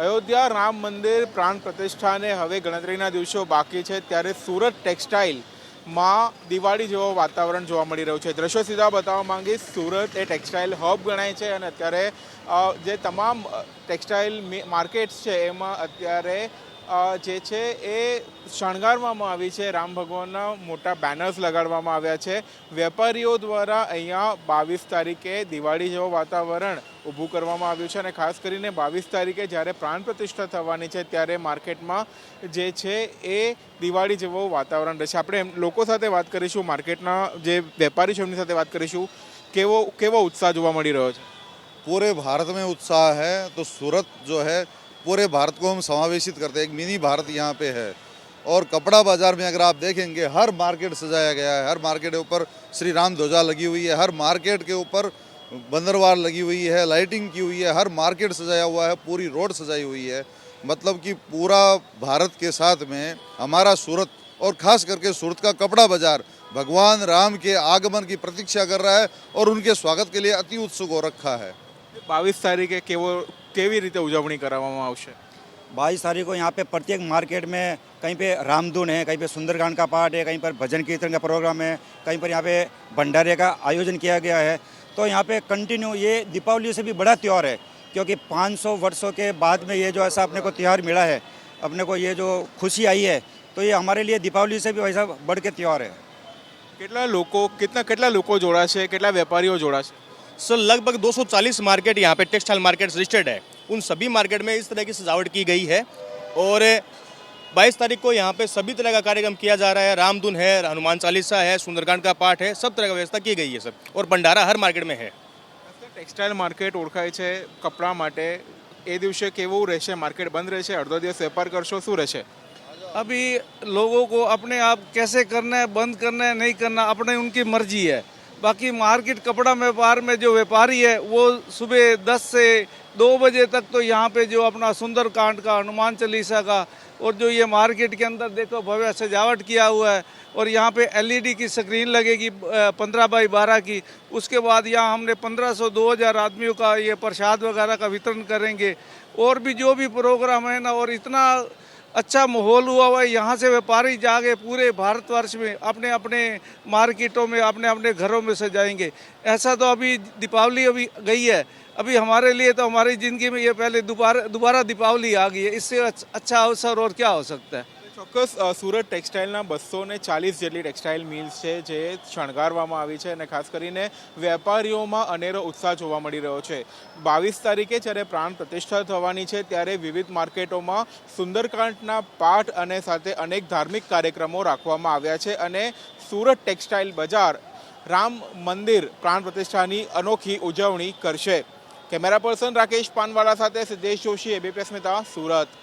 અયોધ્યા રામ મંદિર પ્રાણ પ્રતિષ્ઠાને હવે ગણતરીના દિવસો બાકી છે, ત્યારે સુરત ટેક્સટાઇલમાં દિવાળી જેવો વાતાવરણ જોવા મળી રહ્યું છે. દ્રશ્યો સીધા બતાવવા માંગીશ. સુરત એ ટેક્સટાઇલ હબ ગણાય છે અને અત્યારે જે તમામ ટેક્સટાઇલ માર્કેટ્સ છે એમાં અત્યારે જે છે એ શણગારવામાં આવી છે. રામ ભગવાનના મોટા બેનર્સ લગાડવામાં આવ્યા છે. વેપારીઓ દ્વારા અહીંયા 22 તારીખે દિવાળી જેવો વાતાવરણ ઊભું કરવામાં આવ્યું છે અને ખાસ કરીને 22 તારીખે જ્યારે પ્રાણ પ્રતિષ્ઠા થવાની છે ત્યારે માર્કેટમાં જે છે એ દિવાળી જેવો વાતાવરણ રહેશે. આપણે લોકો સાથે વાત કરીશું, માર્કેટના જે વેપારી છે એમની સાથે વાત કરીશું. કેવો ઉત્સાહ જોવા મળી રહ્યો છે? पूरे भारत में उत्साह है, तो सूरत जो है पूरे भारत को हम समावेशित करते हैं. एक मिनी भारत यहाँ पे है. और कपड़ा बाजार में अगर आप देखेंगे हर मार्केट सजाया गया है. हर मार्केट के ऊपर श्री राम ध्वजा लगी हुई है. हर मार्केट के ऊपर बंदरवार लगी हुई है, लाइटिंग की हुई है. हर मार्केट सजाया हुआ है, पूरी रोड सजाई हुई है. मतलब कि पूरा भारत के साथ में हमारा सूरत और ख़ास करके सूरत का कपड़ा बाजार भगवान राम के आगमन की प्रतीक्षा कर रहा है और उनके स्वागत के लिए अति उत्सुक हो रखा है. 22 तारीखे केवी रीते उजवणी करावવામાં આવશે? 22 तारीख को यहाँ पे प्रत्येक मार्केट में कहीं पे रामधुन है, कहीं पे सुंदरकांड का पाठ है, कहीं पर भजन कीर्तन का प्रोग्राम है, कहीं पर यहाँ पे भंडारे का आयोजन किया गया है. तो यहाँ पे कंटिन्यू ये दीपावली से भी बड़ा त्यौहार है, क्योंकि 500 वर्षों के बाद में ये जो ऐसा अपने को त्यौहार मिला है, अपने को ये जो खुशी आई है, तो ये हमारे लिए दीपावली से भी वैसा बढ़ के त्यौहार है. કેટલા લોકો જોડાશે, કેટલા વેપારીઓ જોડાશે? सर लगभग 240 मार्केट यहाँ पे टेक्सटाइल मार्केट रजिस्टर्ड है. उन सभी मार्केट में इस तरह की सजावट की गई है और 22 तारीख को यहाँ पे सभी तरह का कार्यक्रम किया जा रहा है. रामधुन है, हनुमान चालीसा है, सुंदरकांड का पाठ है, सब तरह की व्यवस्था की गई है सर. और भंडारा हर मार्केट में है. ટેક્સટાઇલ માર્કેટ ઓળખાય છે કપડા માટે. એ દિવસે કેવું રહેશે? માર્કેટ બંધ રહેશે? અડધો દિવસ વેપાર કરશો? શું રહેશે? अभी लोगों को अपने आप कैसे करना है, बंद करना है, नहीं करना, अपने उनकी मर्जी है. बाकी मार्केट कपड़ा व्यापार में जो व्यापारी है वो सुबह 10 से 2 बजे तक तो यहाँ पे जो अपना सुंदरकांड का, हनुमान चालीसा का, और जो ये मार्केट के अंदर देखो भव्य सजावट किया हुआ है और यहाँ पे LED की स्क्रीन लगेगी 15x12 की. उसके बाद यहाँ हमने 1500-2000 आदमियों का ये प्रसाद वगैरह का वितरण करेंगे. और भी जो भी प्रोग्राम है ना, और इतना अच्छा माहौल हुआ हुआ है. यहाँ से व्यापारी जाके पूरे भारतवर्ष में अपने अपने मार्केटों में, अपने अपने घरों में सजाएंगे. ऐसा तो अभी दीपावली अभी गई है, अभी हमारे लिए तो हमारी ज़िंदगी में ये पहले दोबारा दीपावली आ गई है. इससे अच्छा अवसर और क्या हो सकता है? ચોક્કસ સુરત ટેક્સટાઇલના 240 જેટલી ટેક્સટાઇલ મિલ્સ છે જે શણગારવામાં આવી છે અને ખાસ કરીને વેપારીઓમાં અનેરો ઉત્સાહ જોવા મળી રહ્યો છે. 22 તારીખે જ્યારે પ્રાણ પ્રતિષ્ઠા થવાની છે ત્યારે વિવિધ માર્કેટોમાં સુંદરકાંડના પાઠ અને સાથે અનેક ધાર્મિક કાર્યક્રમો રાખવામાં આવ્યા છે અને સુરત ટેક્સટાઇલ બજાર રામ મંદિર પ્રાણ પ્રતિષ્ઠાની અનોખી ઉજવણી કરશે. કેમેરા પર્સન રાકેશ પાનવાલા સાથે સિદ્ધેશ જોશી, ABP અસ્મિતા, સુરત.